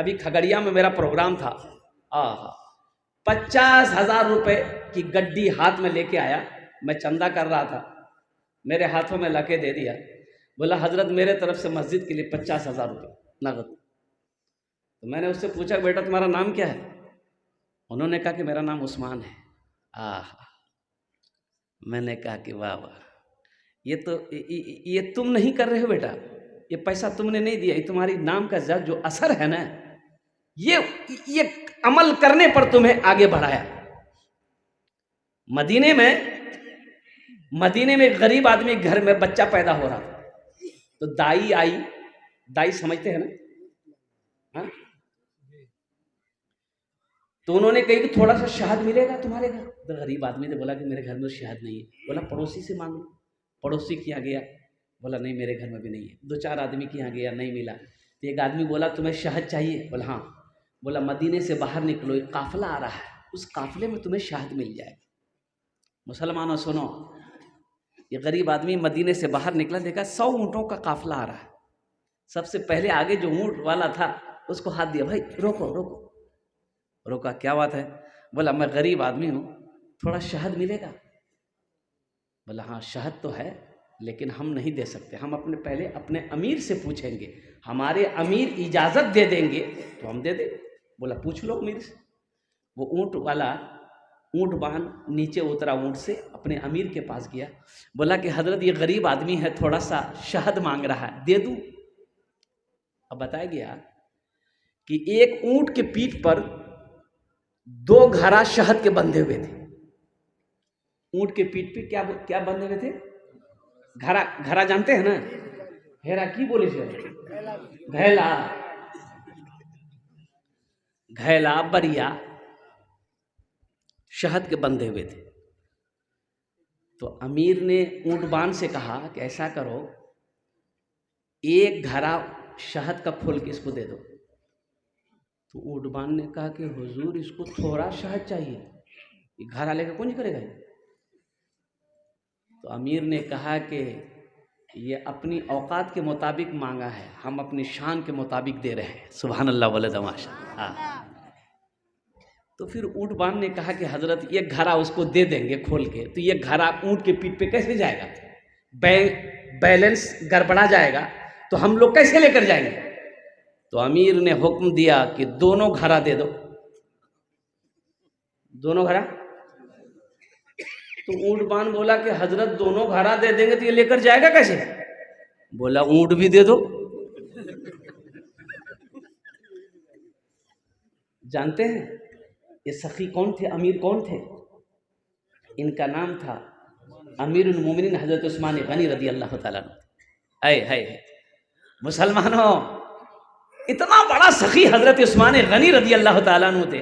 अभी खगड़िया में मेरा प्रोग्राम था। 50,000 रुपये की गड्डी हाथ में लेके आया। मैं चंदा कर रहा था, मेरे हाथों में लाके दे दिया। बोला हजरत मेरे तरफ से मस्जिद के लिए 50,000 रुपये नगद। तो मैंने उससे पूछा बेटा तुम्हारा नाम क्या है? उन्होंने कहा कि मेरा नाम उस्मान है। मैंने कहा कि वाह वाह, ये तुम नहीं कर रहे हो बेटा, ये पैसा तुमने नहीं दिया, ये तुम्हारी नाम का जो असर है ना, ये अमल करने पर तुम्हें आगे बढ़ाया। मदीने में गरीब आदमी घर में बच्चा पैदा हो रहा था, तो दाई आई, दाई समझते हैं ना, हाँ? तो उन्होंने कही कि थोड़ा सा शहद मिलेगा तुम्हारे घर। तो गरीब आदमी ने बोला कि मेरे घर में शहद नहीं है। बोला पड़ोसी से मांग लो। पड़ोसी के यहाँ गया, बोला नहीं मेरे घर में भी नहीं है। 2-4 आदमी के यहाँ गया, नहीं मिला। तो एक आदमी बोला तुम्हें शहद चाहिए? बोला हाँ। बोला मदीने से बाहर निकलो, एक काफिला आ रहा है, उस काफिले में तुम्हें शहद मिल जाएगा। मुसलमानों सुनो, ये गरीब आदमी मदीने से बाहर निकला, देखा 100 ऊँटों का काफिला आ रहा है। सबसे पहले आगे जो ऊँट वाला था उसको हाथ दिया, भाई रोको रोको। रोका, क्या बात है? बोला मैं गरीब आदमी हूँ, थोड़ा शहद मिलेगा? बोला हाँ शहद तो है, लेकिन हम नहीं दे सकते, हम पहले अपने अमीर से पूछेंगे, हमारे अमीर इजाज़त दे देंगे तो हम दे देंगे। बोला पूछ लो अमीर से। वो ऊँट वाला ऊँट बांध नीचे उतरा, ऊँट से अपने अमीर के पास गया। बोला कि हजरत ये गरीब आदमी है, थोड़ा सा शहद मांग रहा है, दे दूँ? अब बताया गया कि एक ऊँट के पीठ पर 2 घड़ा शहद के बंधे हुए थे। ऊँट के पीठ पे क्या बंधे हुए थे? घड़ा जानते हैं ना, हेरा की बोले से घैला बरिया शहद के बंधे हुए थे। तो अमीर ने ऊँटबान से कहा कि ऐसा करो, एक घड़ा शहद का फूल किसको दे दो। तो ऊँटबान ने कहा कि हुजूर इसको थोड़ा शहद चाहिए, ये घड़ा लेकर कौन करेगा? तो अमीर ने कहा कि ये अपनी औकात के मुताबिक मांगा है, हम अपनी शान के मुताबिक दे रहे हैं। सुभान अल्लाह वल तमाशा। हाँ। तो फिर ऊँटबान ने कहा कि हजरत ये घड़ा उसको दे देंगे खोल के, तो ये घड़ा ऊँट के पीठ पे कैसे जाएगा? बैलेंस गड़बड़ा जाएगा, तो हम लोग कैसे लेकर जाएंगे? तो अमीर ने हुक्म दिया कि दोनों घड़ा दे दो। दोनों घड़ा। तो ऊँटबान बोला कि हजरत दोनों घड़ा दे देंगे तो ये लेकर जाएगा कैसे? बोला ऊँट भी दे दो। जानते हैं ये सखी कौन थे, अमीर कौन थे? इनका नाम था अमीरुल मोमिनीन हजरत उस्मान गनी रदी अल्लाह ताला अन्हु। है मुसलमानों, इतना बड़ा सखी हजरत उस्मान गनी रदी अल्लाह ताला अन्हु थे।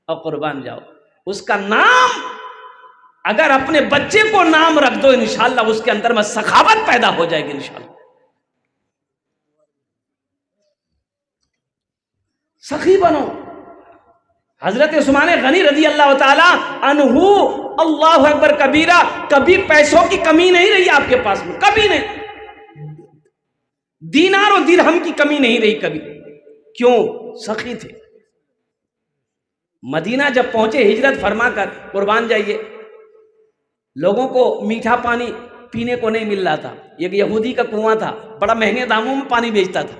और कुर्बान जाओ, उसका नाम अगर अपने बच्चे को नाम रख दो, इंशाअल्लाह उसके अंदर में सखावत पैदा हो जाएगी इंशाअल्लाह। सखी बनो। हजरत उस्मान गनी रजी अल्लाह ताला अन्हु, अल्लाहु अकबर कबीरा, कभी पैसों की कमी नहीं रही आपके पास में, कभी नहीं। दीनार और दिरहम की कमी नहीं रही कभी। क्यों? सखी थे। मदीना जब पहुंचे हिजरत फरमा कर, कुर्बान जाइए, लोगों को मीठा पानी पीने को नहीं मिल रहा था। एक यहूदी का कुआं था, बड़ा महंगे दामों में पानी बेचता था।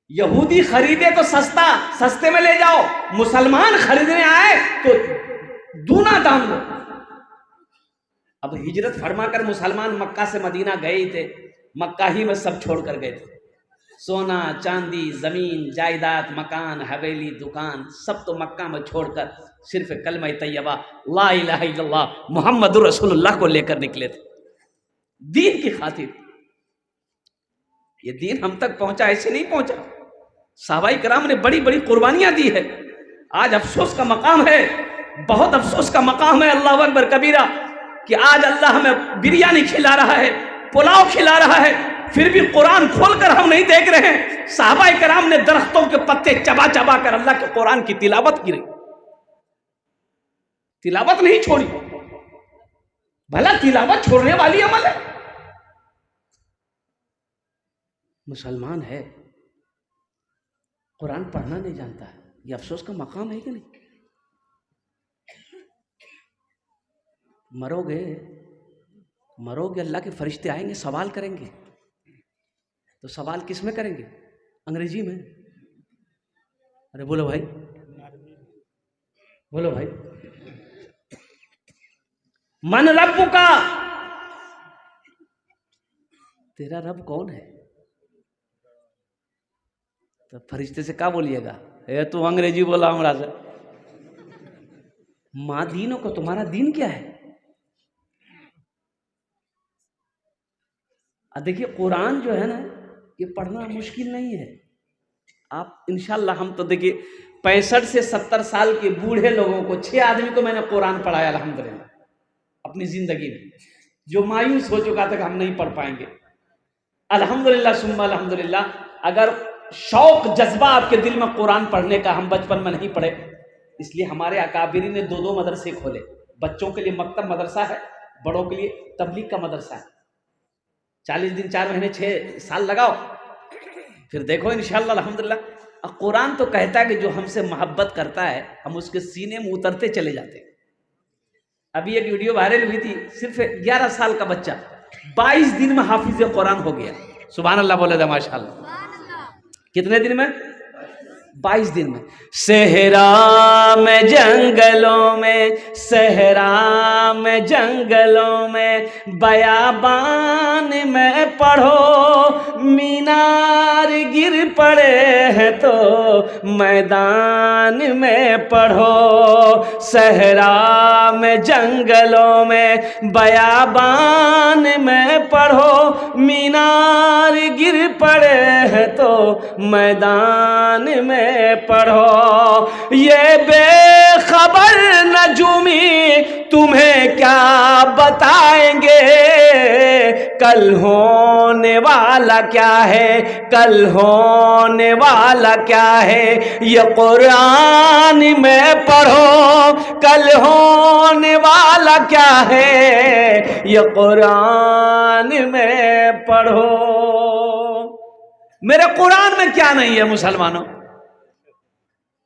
यहूदी खरीदे तो सस्ते में ले जाओ, मुसलमान खरीदने आए तो दूना दाम लो। अब हिजरत फरमाकर मुसलमान मक्का से मदीना गए ही थे, मक्का ही में सब छोड़ कर गए थे। सोना चांदी, जमीन जायदाद, मकान हवेली दुकान सब तो मक्का में छोड़कर सिर्फ कलमा तैयबा ला इलाहा इल्लल्लाह मुहम्मदुर रसूलुल्लाह को लेकर निकले थे, दीन की खातिर। ये दीन हम तक पहुंचा, ऐसे नहीं पहुंचा। सहाबाई कराम ने बड़ी बड़ी कुर्बानियां दी है। आज अफसोस का मकाम है, बहुत अफसोस का मकाम है अल्लाह अकबर कबीरा, कि आज अल्लाह हमें बिरयानी खिला रहा है, पुलाव खिला रहा है, फिर भी कुरान खोलकर हम नहीं देख रहे हैं। सहाबाई कराम ने दरख्तों के पत्ते चबा चबा कर अल्लाह के कुरान की तिलावत की, तिलावत नहीं छोड़ी। भला तिलावत छोड़ने वाली अमल है? मुसलमान है, कुरान पढ़ना नहीं जानता है, ये अफसोस का मकाम है कि नहीं? मरोगे, मरोगे, अल्लाह के फरिश्ते आएंगे, सवाल करेंगे, तो सवाल किस में करेंगे? अंग्रेजी में। अरे बोलो भाई, बोलो भाई, मन रब्बु का, तेरा रब कौन है? तो फरिश्ते से क्या बोलिएगा? ए तू अंग्रेजी बोला हमरा से। माँ दीनों को, तुम्हारा दीन क्या है? देखिए कुरान जो है ना, ये पढ़ना मुश्किल नहीं है। आप इंशाल्लाह, हम तो देखिए 65 से 70 साल के बूढ़े लोगों को, 6 आदमी को मैंने कुरान पढ़ाया अल्हम्दुलिल्लाह अपनी जिंदगी में, जो मायूस हो चुका था कि हम नहीं पढ़ पाएंगे। अल्हम्दुलिल्लाह सुम्मा अल्हम्दुलिल्लाह। अगर शौक जज्बा आपके दिल में कुरान पढ़ने का, हम बचपन में नहीं पढ़े, इसलिए हमारे अकाबिरी ने 2-2 मदरसे खोले। बच्चों के लिए मकतब मदरसा है, बड़ों के लिए तबलीग का मदरसा है। 40 दिन 4 महीने 6 साल लगाओ, फिर देखो इंशाअल्लाह अल्हम्दुलिल्लाह। कुरान तो कहता है कि जो हमसे मोहब्बत करता है, हम उसके सीने में उतरते चले जाते हैं। अभी एक वीडियो वायरल हुई थी, सिर्फ 11 साल का बच्चा 22 दिन में हाफिज कुरान हो गया। सुभान अल्लाह बोले दा माशाअल्लाह। कितने दिन में? 22 दिन में। सहरा में जंगलों में, सहरा में जंगलों में, बयाबान में पढ़ो, मीनार गिर पड़े हैं तो मैदान में पढ़ो। सहरा में जंगलों में, बयाबान में पढ़ो, मीनार गिर पड़े हैं तो मैदान में पढ़ो। ये बेखबर नजूमी तुम्हें क्या बताएंगे, कल होने वाला क्या है, कल होने वाला क्या है। ये कुरान में पढ़ो, कल होने वाला क्या है, ये कुरान में पढ़ो। मेरे कुरान में क्या नहीं है मुसलमानों?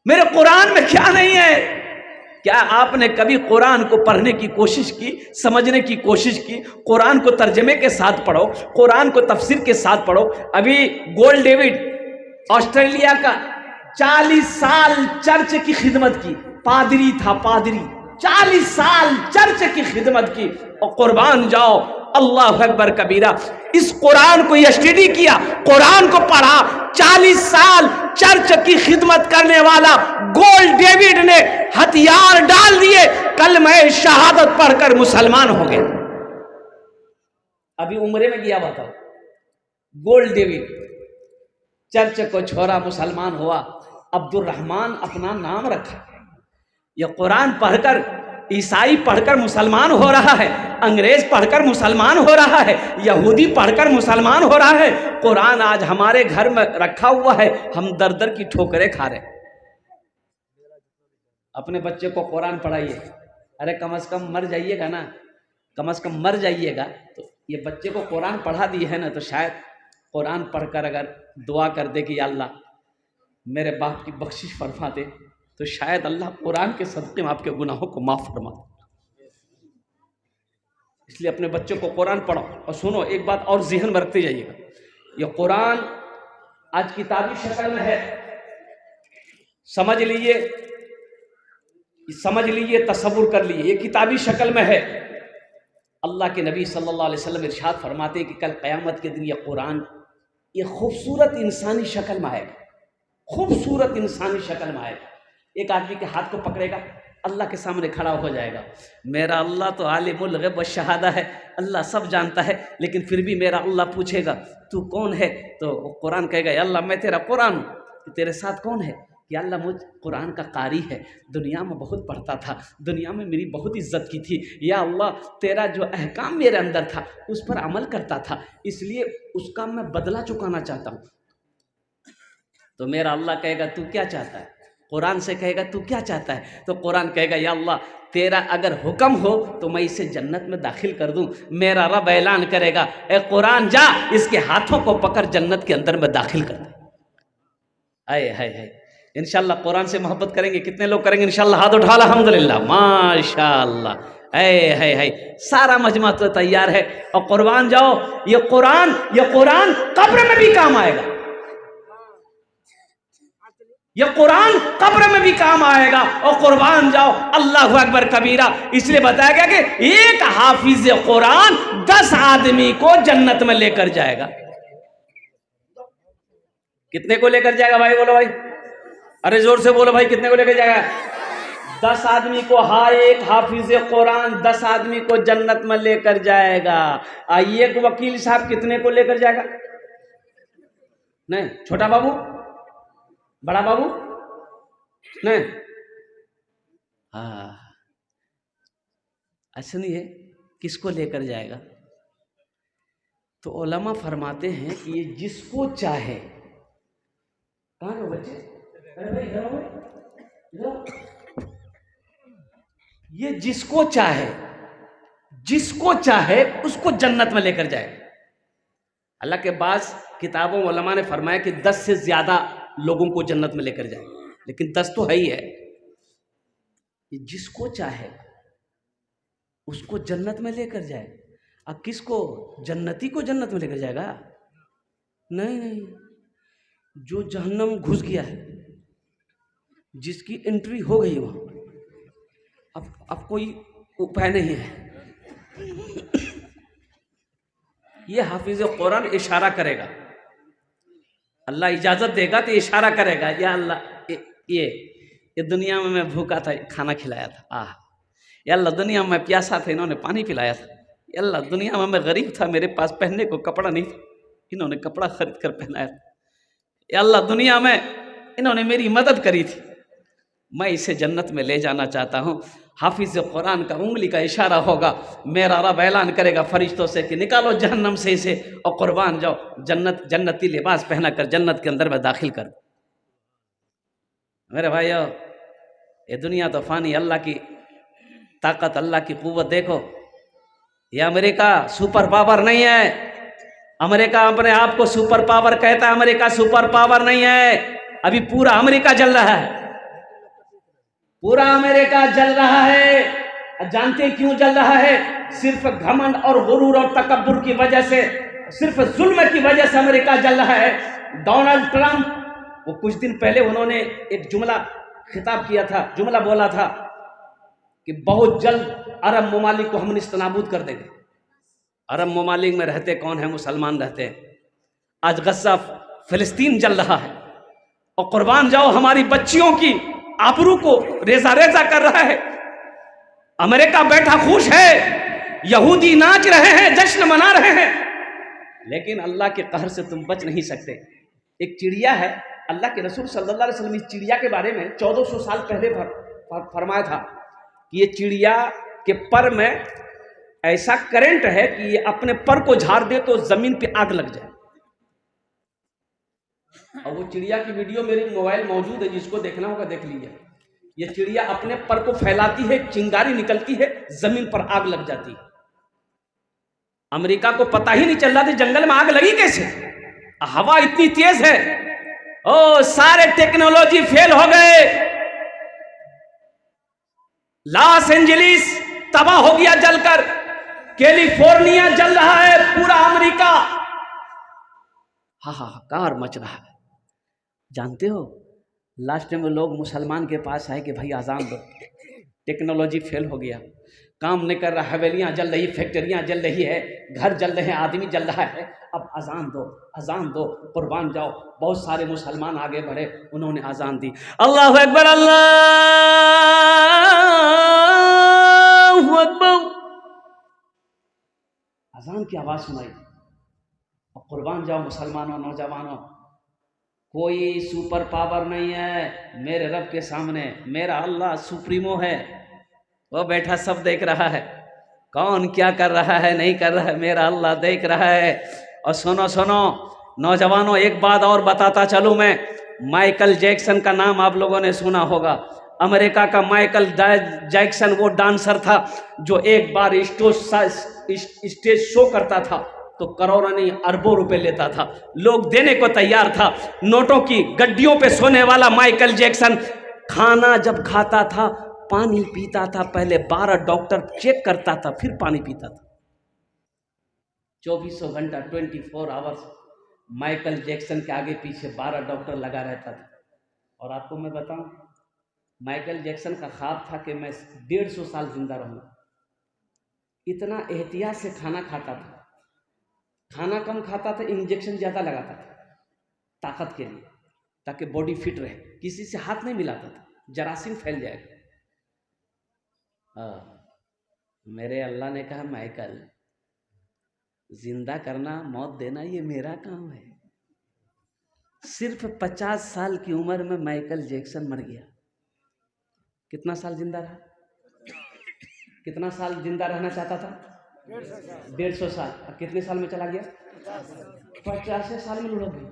मेरे कुरान में क्या नहीं है? क्या आपने कभी कुरान को पढ़ने की कोशिश की, समझने की कोशिश की? कुरान को तर्जमे के साथ पढ़ो, कुरान को तफसीर के साथ पढ़ो। अभी गोल्ड डेविड ऑस्ट्रेलिया का 40 साल चर्च की खिदमत की, पादरी था, पादरी 40 साल चर्च की खिदमत की, और कुर्बान जाओ अल्लाह अकबर कबीरा। इस कुरान को स्टडी किया, कुरान को पढ़ा, 40 साल चर्च की खिदमत करने वाला गोल्ड डेविड ने हथियार डाल दिए, कलमा शहादत पढ़कर मुसलमान हो गए। अभी उम्रे में गया बताओ, गोल्ड डेविड चर्च को छोड़ा, मुसलमान हुआ, अब्दुल रहमान अपना नाम रखा। यह कुरान पढ़कर, ईसाई पढ़कर मुसलमान हो रहा है, अंग्रेज पढ़कर मुसलमान हो रहा है, यहूदी पढ़कर मुसलमान हो रहा है। कुरान आज हमारे घर में रखा हुआ है, हम दर दर की ठोकरें खा रहे। अपने बच्चे को कुरान पढ़ाइए। अरे कम से कम मर जाइएगा ना, कम से कम मर जाइएगा तो ये बच्चे को कुरान पढ़ा दिए है ना, तो शायद कुरान पढ़कर अगर दुआ कर दे कि या अल्लाह मेरे बाप की बख्शिश फरमा दे, तो शायद अल्लाह कुरान के सदक़े में आपके गुनाहों को माफ़ फरमा। इसलिए अपने बच्चों को कुरान पढ़ो। और सुनो, एक बात और ज़हन में रखते जाइएगा, ये कुरान आज किताबी शक्ल में है, समझ लीजिए, समझ लीजिए, तसव्वुर कर लीजिए, ये किताबी शक्ल में है। अल्लाह के नबी सल्लल्लाहु अलैहि वसल्लम इरशाद फरमाते हैं कि कल क़यामत के दिन ये कुरान ये खूबसूरत इंसानी शक्ल में आएगा, खूबसूरत इंसानी शक्ल में आएगा। एक आदमी के हाथ को पकड़ेगा, अल्लाह के सामने खड़ा हो जाएगा। मेरा अल्लाह तो आलिमुल ग़ैब व शहादा है, अल्लाह सब जानता है, लेकिन फिर भी मेरा अल्लाह पूछेगा तू कौन है? तो कुरान कहेगा या अल्लाह मैं तेरा कुरान हूँ। तेरे साथ कौन है? या अल्लाह मुझ कुरान का कारी है, दुनिया में बहुत पढ़ता था, दुनिया में मेरी बहुत इज्जत की थी। या अल्लाह तेरा जो अहकाम मेरे अंदर था उस पर अमल करता था, इसलिए उसका मैं बदला चुकाना चाहता हूँ। तो मेरा अल्लाह कहेगा तू क्या चाहता है? कुरान से कहेगा तू क्या चाहता है? तो कुरान कहेगा या अल्लाह तेरा अगर हुक्म हो तो मैं इसे जन्नत में दाखिल कर दूं। मेरा रब ऐलान करेगा ए कुरान जा, इसके हाथों को पकड़ जन्नत के अंदर में दाखिल कर दे। आए हाय हाय, इंशाल्लाह कुरान से मोहब्बत करेंगे। कितने लोग करेंगे इंशाल्लाह? हाथ उठा ला, अल्हम्दुलिल्लाह, माशाअल्लाह। है हाय, सारा मजमा तो तैयार है। और कुर्बान जाओ, ये कुरान कब्र में भी काम आएगा। ये कुरान कब्र में भी काम आएगा। और कुर्बान जाओ, अल्लाहु अकबर कबीरा। इसलिए बताया गया कि एक हाफिज कुरान 10 आदमी को जन्नत में लेकर जाएगा। कितने को लेकर जाएगा भाई? बोलो भाई, अरे जोर से बोलो भाई, कितने को लेकर जाएगा? 10 आदमी को। हाँ, एक हाफिज कुरान 10 आदमी को जन्नत में लेकर जाएगा। एक वकील साहब कितने को लेकर जाएगा? नहीं, छोटा बाबू, बड़ा बाबू नहीं। हाँ, ऐसा नहीं है। किसको लेकर जाएगा? तो उलमा फरमाते हैं कि ये जिसको चाहे। कहाँ हो बच्चे? अरे भाई इधर आओ, इधर। ये जिसको चाहे उसको जन्नत में लेकर जाए। अल्लाह के पास किताबों उलमा ने फरमाया कि 10 से ज्यादा लोगों को जन्नत में लेकर जाए, लेकिन 10 तो है ही है। ये जिसको चाहे उसको जन्नत में लेकर जाए। अब किसको? जन्नती को जन्नत में लेकर जाएगा? नहीं, जो जहन्नम घुस गया है, जिसकी एंट्री हो गई वहां, अब कोई उपाय नहीं है। ये हाफिज कुरान इशारा करेगा, अल्लाह इजाजत देगा तो इशारा करेगा, या अल्लाह ये दुनिया में मैं भूखा था, खाना खिलाया था। या अल्लाह दुनिया में प्यासा था, इन्होंने पानी पिलाया था। या अल्लाह दुनिया में मैं गरीब था, मेरे पास पहनने को कपड़ा नहीं था, इन्होंने कपड़ा खरीद कर पहनाया था। या अल्लाह दुनिया में इन्होंने मेरी मदद करी थी, मैं इसे जन्नत में ले जाना चाहता हूँ। हाफिज कुरान का उंगली का इशारा होगा, मेरा रब ऐलान करेगा फरिश्तों से कि निकालो जहन्नम से इसे, और कुर्बान जाओ, जन्नती लिबास पहना कर जन्नत के अंदर में दाखिल कर। मेरे भाइयों, ये दुनिया तो फानी, अल्लाह की ताकत, अल्लाह की कुव्वत देखो। ये अमेरिका सुपर पावर नहीं है। अमेरिका अपने आप को सुपर पावर कहता है, अमेरिका सुपर पावर नहीं है। अभी पूरा अमेरिका जल रहा है, पूरा अमेरिका जल रहा है। जानते क्यों जल रहा है? सिर्फ घमंड और गुरूर और तकब्बुर की वजह से, सिर्फ जुल्म की वजह से अमेरिका जल रहा है। डोनाल्ड ट्रंप, वो कुछ दिन पहले उन्होंने एक जुमला खिताब किया था, जुमला बोला था कि बहुत जल्द अरब ममालिक को हम निस्तनाबूद कर देंगे। अरब ममालिक में रहते कौन है? मुसलमान रहते हैं। आज गज़ा फिलिस्तीन जल रहा है, और कुर्बान जाओ, हमारी बच्चियों की आबरू को रेजा रेजा कर रहा है। अमेरिका बैठा खुश है, यहूदी नाच रहे हैं, जश्न मना रहे हैं, लेकिन अल्लाह के कहर से तुम बच नहीं सकते। एक चिड़िया है, अल्लाह के रसूल सल्लल्लाहु अलैहि वसल्लम इस चिड़िया के बारे में 1400 साल पहले फरमाया था कि ये चिड़िया के पर में ऐसा करंट है कि ये अपने पर को झाड़ दे तो जमीन पे आग लग जाए। और वो चिड़िया की वीडियो मेरे मोबाइल मौजूद है, जिसको देखना होगा देख लीजिए। ये चिड़िया अपने पर को फैलाती है, चिंगारी निकलती है, जमीन पर आग लग जाती है। अमेरिका को पता ही नहीं चल रहा था जंगल में आग लगी कैसे, हवा इतनी तेज है। ओ, सारे टेक्नोलॉजी फेल हो गए। लॉस एंजलिस तबाह हो गया जलकर, कैलिफोर्निया जल रहा है, पूरा अमेरिका हाहाकार मच रहा है। जानते हो, लास्ट में लोग मुसलमान के पास आए कि भाई आज़ान दो, टेक्नोलॉजी फेल हो गया, काम नहीं कर रहा, हवेलियां जल रही, फैक्ट्रियां जल रही है, घर जल रहे हैं, आदमी जल रहा है, अब अजान दो, अजान दो, कुर्बान जाओ। बहुत सारे मुसलमान आगे बढ़े, उन्होंने अजान दी। अल्लाहु अकबर, अल्लाहु अकबर, अजान की आवाज सुनाई। और कुर्बान जाओ मुसलमानों, नौजवानों, कोई सुपर पावर नहीं है मेरे रब के सामने। मेरा अल्लाह सुप्रीमो है, वो बैठा सब देख रहा है, कौन क्या कर रहा है नहीं कर रहा है, मेरा अल्लाह देख रहा है। और सुनो सुनो नौजवानों, एक बात और बताता चलूँ मैं। माइकल जैक्सन का नाम आप लोगों ने सुना होगा। अमेरिका का माइकल जैक्सन वो डांसर था जो एक बार स्टेज शो करता था तो करोड़ों नहीं अरबों रुपए लेता था, लोग देने को तैयार था। नोटों की गड्डियों पे सोने वाला माइकल जैक्सन खाना जब खाता था पानी पीता था, पहले 12 डॉक्टर चेक करता था फिर पानी पीता था। 24 घंटा 24 आवर्स माइकल जैक्सन के आगे पीछे 12 डॉक्टर लगा रहता था। और आपको मैं बताऊं, माइकल जैक्सन का ख्वाब था कि मैं 150 साल जिंदा रहूंगा। इतना एहतियात से खाना खाता था, खाना कम खाता था, इंजेक्शन ज़्यादा लगाता था ताकत के लिए, ताकि बॉडी फिट रहे, किसी से हाथ नहीं मिलाता था, जरासीम फैल जाएगा। मेरे अल्लाह ने कहा माइकल, जिंदा करना मौत देना ये मेरा काम है। सिर्फ 50 साल की उम्र में माइकल जैक्सन मर गया। कितना साल जिंदा रहा? कितना साल जिंदा रहना चाहता था? 150 साल। और कितने साल में चला गया? 50 साल में लुढ़क गया।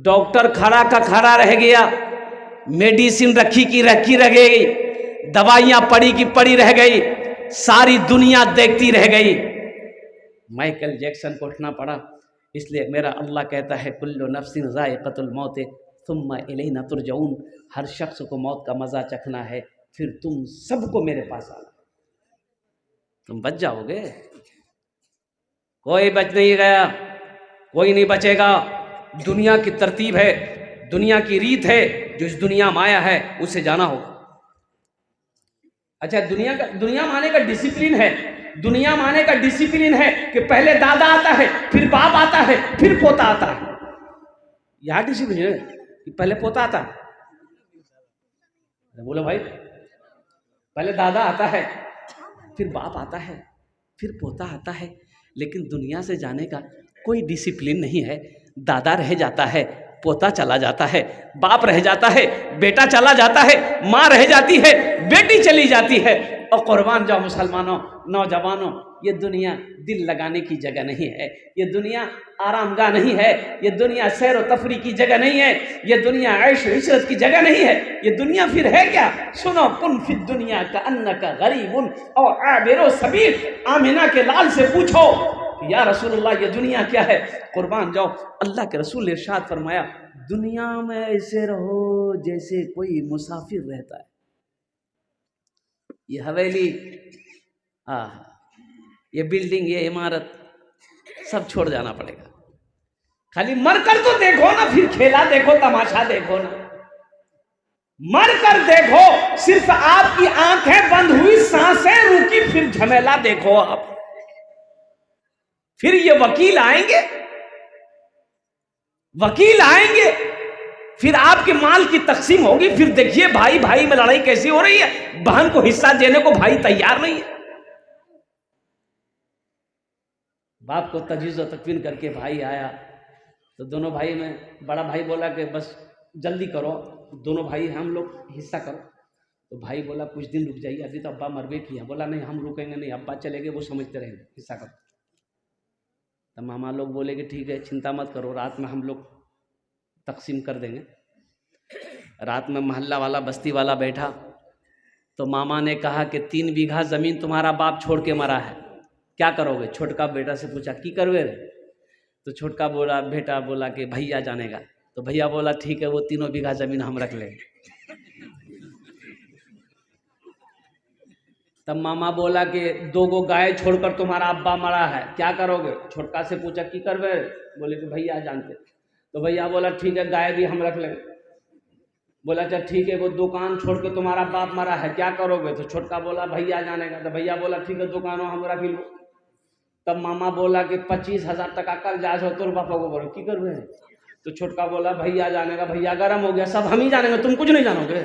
डॉक्टर खड़ा का खड़ा रह गया, मेडिसिन रखी की रखी रह गई, दवाइयां पड़ी की पड़ी रह गई, सारी दुनिया देखती रह गई। माइकल जैक्सन को उठना पड़ा। इसलिए मेरा अल्लाह कहता है कुल्लु नफ्सिन ज़ाइक़तुल मौत सुम्मा इलैना तुरजऊन। हर शख्स को मौत का मज़ा चखना है, फिर तुम सबको मेरे पास आना। तुम बच जाओगे, कोई बच नहीं गया, कोई नहीं बचेगा। दुनिया की तरतीब है, दुनिया की रीत है, जो इस दुनिया में आया है उसे जाना होगा। अच्छा, दुनिया माने का डिसिप्लिन है। दुनिया माने का डिसिप्लिन है कि पहले दादा आता है, फिर बाप आता है, फिर पोता आता है। यह डिसिप्लिन है कि पहले पोता आता है। बोलो भाई, पहले दादा आता है, फिर बाप आता है, फिर पोता आता है। लेकिन दुनिया से जाने का कोई डिसिप्लिन नहीं है। दादा रह जाता है, पोता चला जाता है, बाप रह जाता है, बेटा चला जाता है, माँ रह जाती है, बेटी चली जाती है। और कुर्बान जाओ मुसलमानों, नौजवानों, ये दुनिया दिल लगाने की जगह नहीं है, ये दुनिया आरामगाह नहीं है, ये दुनिया सैर व तफरी की जगह नहीं है, ये दुनिया ऐश इशरत की जगह नहीं है। ये दुनिया फिर है क्या? सुनो, कुन फिद दुनिया का अन्नका गरीबुन और आबिरो सबील। आमिना के लाल से पूछो या रसूलुल्लाह ये दुनिया क्या है? कुर्बान जाओ, अल्लाह के रसूल ने इरशाद फरमाया, दुनिया में ऐसे रहो जैसे कोई मुसाफिर रहता है। ये हवेली, ये बिल्डिंग, ये इमारत सब छोड़ जाना पड़ेगा। खाली मर कर तो देखो ना, फिर खेला देखो, तमाशा देखो ना, मर कर देखो। सिर्फ आपकी आंखें बंद हुई, सांसें रुकी, फिर झमेला देखो आप। फिर ये वकील आएंगे, वकील आएंगे, फिर आपके माल की तकसीम होगी। फिर देखिए भाई भाई में लड़ाई कैसी हो रही है, बहन को हिस्सा देने को भाई तैयार नहीं है। बाप को तजवीज़ और तकवीन करके भाई आया, तो दोनों भाई में बड़ा भाई बोला कि बस जल्दी करो, दोनों भाई हम लोग हिस्सा करो। तो भाई बोला कुछ दिन रुक जाइए, अभी तो अब्बा मरबे किया। बोला नहीं, हम रुकेंगे नहीं, अब्बा चले गए, वो समझते रहेंगे, हिस्सा करो। तो मामा लोग बोले कि ठीक है, चिंता मत करो, रात में हम लोग तकसीम कर देंगे। रात में मोहल्ला वाला, बस्ती वाला बैठा, तो मामा ने कहा कि 3 बीघा ज़मीन तुम्हारा बाप छोड़ के मरा है, क्या करोगे? छोटका बेटा से पूछा की करोगे? तो छोटका बोला, बेटा बोला कि भैया जानेगा। तो भैया बोला ठीक है, वो 3 बीघा ज़मीन हम रख लेंगे। तब मामा बोला कि 2 गो गाय छोड़कर तुम्हारा अब्बा मरा है, क्या करोगे? छोटका से पूछा की करवे? बोले कि भैया जानते। तो भैया बोला ठीक है, गाय भी हम रख लेंगे। बोला अच्छा ठीक है, वो दुकान छोड़ के तुम्हारा बाप मरा है, क्या करोगे? तो छोटका बोला भैया जानेगा। तो भैया बोला ठीक है, दुकानों हम रख लो। तब मामा बोला कि 25,000 टका कर्जा हो, तोर बापा को बोलो की करवे? तो छोटका बोला भैया जानेगा। भैया गर्म हो गया, सब हम ही जानेंगे, तुम कुछ नहीं जानोगे।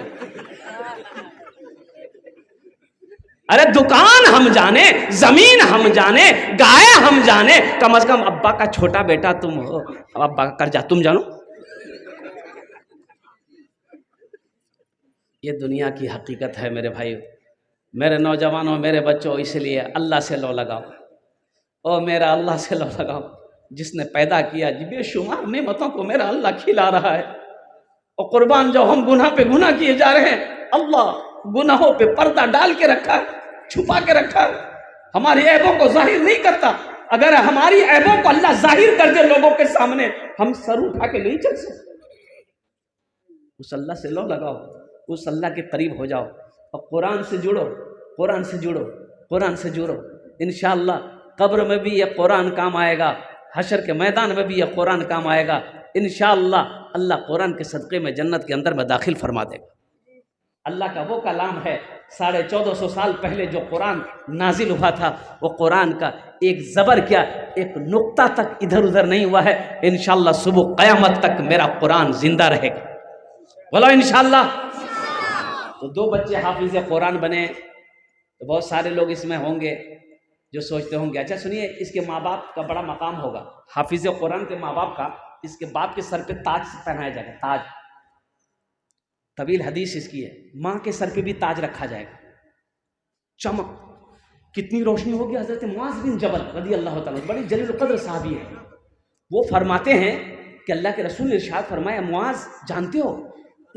अरे दुकान हम जाने, जमीन हम जाने, गाय हम जाने, कम से कम अब्बा का छोटा बेटा तुम हो, अब्बा का कर्जा तुम जानो। ये दुनिया की हकीकत है मेरे भाई, मेरे नौजवानों, मेरे बच्चों। इसलिए अल्लाह से लो लगाओ, ओ मेरा अल्लाह से लो लगाओ, जिसने पैदा किया, बेशुमार नेमतों को मेरा अल्लाह खिला रहा है। और कुर्बान जो हम गुनाह पे गुनाह किए जा रहे हैं, अल्लाह गुनाहों पे पर्दा डाल के रखा है, छुपा के रखा है, हमारी ऐबों को जाहिर नहीं करता। अगर हमारी ऐबों को अल्लाह जाहिर कर दे लोगों के सामने, हम सर उठा के नहीं चल सकते। उस अल्लाह से लो लगाओ, उस अल्लाह के करीब हो जाओ और कुरान से जुड़ो, कुरान से जुड़ो, कुरान से जुड़ो। इंशाअल्लाह कब्र में भी ये कुरान काम आएगा, हशर के मैदान में भी ये कुरान काम आएगा। इंशाअल्लाह अल्लाह कुरान के सदक़े में जन्नत के अंदर में दाखिल फरमा देगा। अल्लाह का वो कलाम है, 1450 साल पहले जो कुरान नाजिल हुआ था, वो कुरान का एक ज़बर क्या, एक नुक्ता तक इधर उधर नहीं हुआ है। इंशाअल्लाह सुबह क़यामत तक मेरा कुरान जिंदा रहेगा। बोलो इंशाअल्लाह। तो 2 बच्चे हाफिज़ कुरान बने, तो बहुत सारे लोग इसमें होंगे जो सोचते होंगे, अच्छा सुनिए, इसके माँ बाप का बड़ा मकाम होगा, हाफिज़ कुरान के माँ बाप का, इसके बाप के सर पे ताज पहनाया जाएगा, ताज। तवील हदीस इसकी है, माँ के सर पे भी ताज रखा जाएगा। चमक, कितनी रोशनी होगी। हज़रत मुआज़ बिन जबल रज़ी अल्लाह ताला, बड़ी जलील क़द्र साहबी है, वो फरमाते हैं कि अल्लाह के रसूल ने इरशाद फरमाया, मुआज़ जानते हो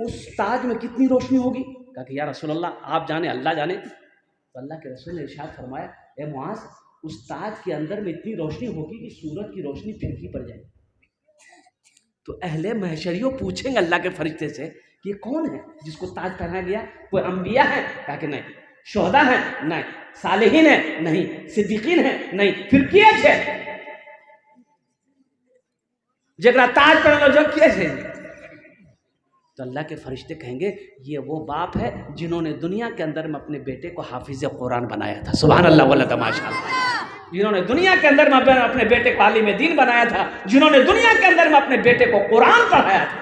उस ताज में कितनी रोशनी होगी? कहा कि या रसूल अल्लाह आप जाने, अल्लाह जाने। तो अल्लाह के रसूल ने इरशाद फरमाया, ए मुआज़, उस ताज के अंदर में इतनी रोशनी होगी कि सूरज की रोशनी फीकी पड़ जाएगी। तो अहले महशरियों पूछेंगे अल्लाह के फरिश्ते से कि ये कौन है जिसको ताज पहनाया गया? कोई अंबिया है? कहा कि नहीं। शोहदा है? नहीं। सालिहीन है? नहीं। सिद्दीकीन है? नहीं। फिर किए छे जगरा ताज पहन जो किए छे? तो अल्लाह के फरिश्ते कहेंगे ये वो बाप है जिन्होंने दुनिया के अंदर में अपने बेटे को हाफिज कुरान बनाया था। सुभान अल्लाह वल्ला माशाअल्लाह। जिन्होंने दुनिया के अंदर में अपने बेटे को आलिम दीन बनाया था, जिन्होंने दुनिया के अंदर में अपने बेटे को कुरान पढ़ाया था।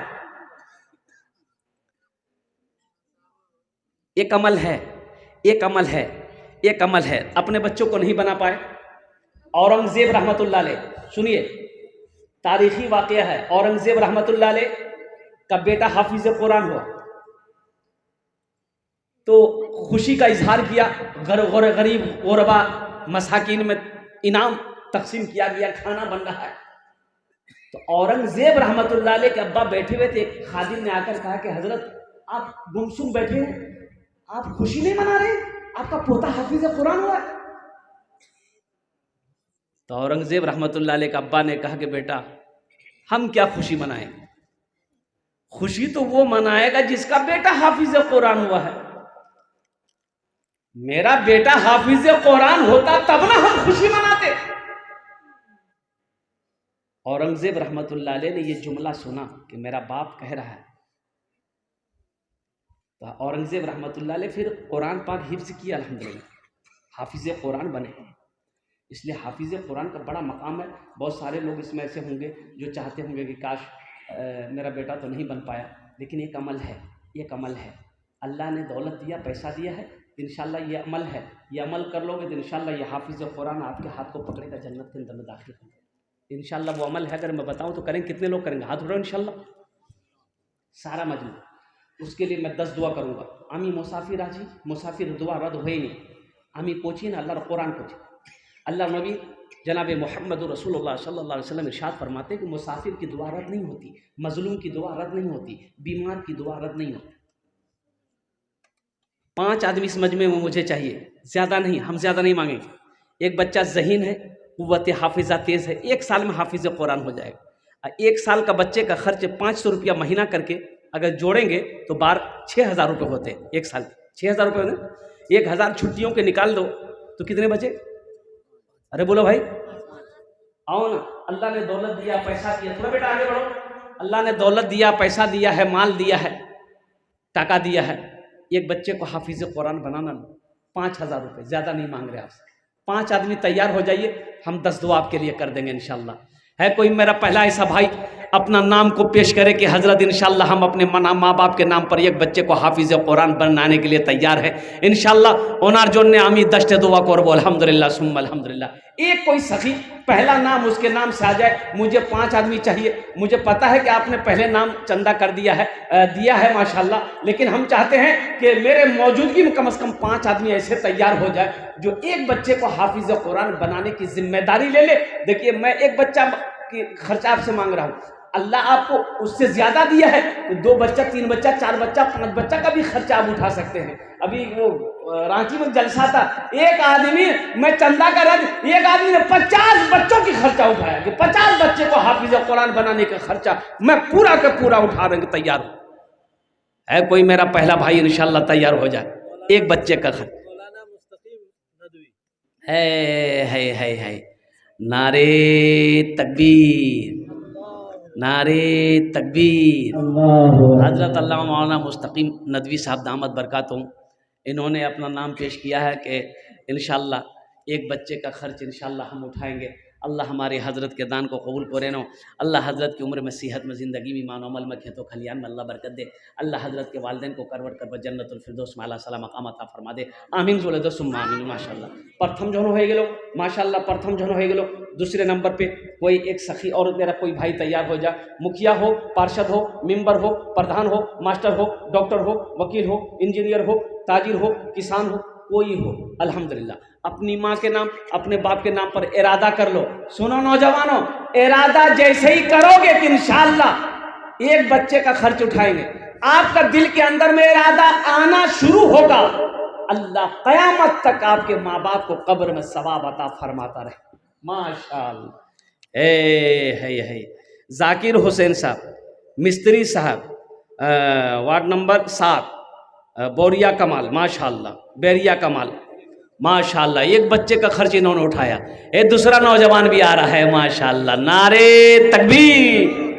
एक अमल है, एक अमल है, एक अमल है, अपने बच्चों को नहीं बना पाए। औरंगजेब रहमतुल्लाह अलैह, सुनिए तारीखी वाकया है, औरंगजेब रहमतुल्लाह अलैह का बेटा हाफिज कुरान हुआ तो खुशी का इजहार किया। गरीब गुरबा मसाकिन में इनाम तकसीम किया गया, खाना बन रहा है। तो औरंगजेब रहमतुल्लाह अलैह के अब्बा बैठे हुए थे, खादिम ने आकर कहा कि हजरत आप गुमसुम बैठे हैं, आप खुशी नहीं मना रहे, आपका पोता हाफिज कुरान हुआ। तो औरंगजेब रहमतुल्लाह अलैह के अब्बा ने कहा कि बेटा हम क्या खुशी मनाएं, खुशी तो वो मनाएगा जिसका बेटा हाफिज कुरान हुआ है। मेरा बेटा हाफिज कुरान होता तब ना हम खुशी मनाते। औरंगजेब रहमतुल्लाह अलैह ने ये जुमला सुना कि मेरा बाप कह रहा है, तो औरंगजेब रहमतुल्लाह अलैह फिर कुरान पाक हिफ्ज़ किया, अल्हम्दुलिल्लाह हाफिज कुरान बने। इसलिए हाफिज कुरान का बड़ा मकाम है। बहुत सारे लोग इसमें ऐसे होंगे जो चाहते होंगे कि काश मेरा बेटा तो नहीं बन पाया, लेकिन एक अमल है, एक अमल है। अल्लाह ने दौलत दिया, पैसा दिया है, इंशाल्लाह ये अमल है, ये अमल कर लोगे तो इंशाल्लाह ये हाफिज कुरान आपके हाथ को पकड़ेगा, जन्नत के अंदर में दाखिल करेगा। इंशाल्लाह वो अमल है, अगर मैं बताऊं तो करेंगे। कितने लोग करेंगे? हाथ उठाओ इंशाल्लाह, सारा मजमू। उसके लिए मैं 10 दुआ करूँगा। आमी मुसाफिर आजी, मुसाफिर दुआ रद्द हुए नहीं, आमी कोची ना अल्लाह कुरान कोची। अल्लाह नबी जनाब मोहम्मद रसूलुल्लाह सल्लल्लाहु अलैहि वसल्लम इरशाद फरमाते कि मुसाफिर की दुआ रद्द नहीं होती, मजलूम की दुआ रद्द नहीं होती, बीमार की दुआ रद्द नहीं होती। 5 आदमी इस मजमे में मुझे चाहिए, ज़्यादा नहीं, हम ज़्यादा नहीं मांगेंगे। एक बच्चा ज़हीन है, कुव्वत हाफिज़ा तेज़ है, 1 साल में हाफिज़ कुरान हो जाएगा। 1 साल का बच्चे का खर्च 500 रुपया महीना करके अगर जोड़ेंगे तो 6,000 रुपये होते हैं। 1 साल 6,000 रुपये होते, 1,000 छुट्टियों के निकाल दो तो कितने बचे? अरे बोलो भाई, आओ ना। अल्लाह ने दौलत दिया, पैसा दिया, थोड़ा बेटा आगे बढ़ो। अल्लाह ने दौलत दिया, पैसा दिया है, माल दिया है, टाका दिया है। एक बच्चे को हाफिज कुरान बनाना 5,000 रुपये, ज़्यादा नहीं मांग रहे आपसे। 5 आदमी तैयार हो जाइए, हम 10 दुआ आपके लिए कर देंगे इंशाल्लाह। है कोई मेरा पहला ऐसा भाई अपना नाम को पेश करे कि हजरत इंशाल्लाह हम अपने माँ बाप के नाम पर एक बच्चे को हाफिज कुरान बनाने के लिए तैयार है इंशाल्लाह। ओनार जोन ने आमी 10 दुआ को अल्हम्दुलिल्लाह सुम्मा अल्हम्दुलिल्लाह। एक कोई सखी पहला नाम उसके नाम से आ जाए। मुझे 5 आदमी चाहिए। मुझे पता है कि आपने पहले नाम चंदा कर दिया है माशाल्लाह, लेकिन हम चाहते हैं कि मेरे मौजूदगी में कम से कम 5 आदमी ऐसे तैयार हो जाए जो एक बच्चे को हाफिज कुरान बनाने की जिम्मेदारी ले ले। देखिए मैं एक बच्चा की खर्चा आपसे मांग रहा हूँ, अल्लाह आपको उससे ज़्यादा दिया है तो 2 बच्चा 3 बच्चा 4 बच्चा 5 बच्चा का भी खर्चा आप उठा सकते हैं। अभी वो रांची में जलसा था, एक आदमी, मैं चंदा का रज, एक आदमी ने 50 बच्चों की खर्चा उठाया कि 50 बच्चे को हाफिज कुरान बनाने का खर्चा मैं पूरा का पूरा उठाने के तैयार हूँ। है कोई मेरा पहला भाई इंशाल्लाह तैयार हो जाए, एक बच्चे का खर्च है। नारे तकबीर, नारे तकबीर। हजरत अल्लामा मौलाना मुस्तकीम नदवी साहब दामद बरकातुहुम, इन्होंने अपना नाम पेश किया है कि इंशाल्लाह एक बच्चे का खर्च इंशाल्लाह हम उठाएंगे। अल्लाह हमारे हज़रत के दान को कबूल करे नो। अल्लाह हज़रत की उम्र में सेहत में ज़िंदगी में ईमान अमल में खेतों खलियान में अल्लाह बरकत दे। अल्लाह हज़रत के वालिदैन को करवट कर जन्नतुल फिरदौस में अल्लाह सला मकाम अता फरमा दे। आमीन जोले दो सुम्मा आमीन। माशाअल्लाह प्रथम जन हो गेलो, माशाअल्लाह प्रथम जन हो गेलो। दूसरे नंबर पे कोई एक सखी और मेरा कोई भाई तैयार हो जा, मुखिया हो, पार्षद हो, मेंबर हो, प्रधान हो, मास्टर हो, डॉक्टर हो, वकील हो, इंजीनियर हो, ताजिर हो, किसान हो, कोई हो, अल्हम्दुलिल्लाह अपनी माँ के नाम अपने बाप के नाम पर इरादा कर लो। सुनो नौजवानों, इरादा जैसे ही करोगे कि इंशाअल्लाह एक बच्चे का खर्च उठाएंगे, आपका दिल के अंदर में इरादा आना शुरू होगा, अल्लाह कयामत तक आपके माँ बाप को कब्र में सवाब अता फरमाता रहे। माशाअल्लाह। है जाकिर हुसैन साहब, मिस्त्री साहब, वार्ड नंबर 7, बोरिया कमाल, माशाअल्लाह, बेरिया कमाल, माशाअल्लाह एक बच्चे का खर्च इन्होंने उठाया। एक दूसरा नौजवान भी आ रहा है, माशाअल्लाह, नारे तकबीर।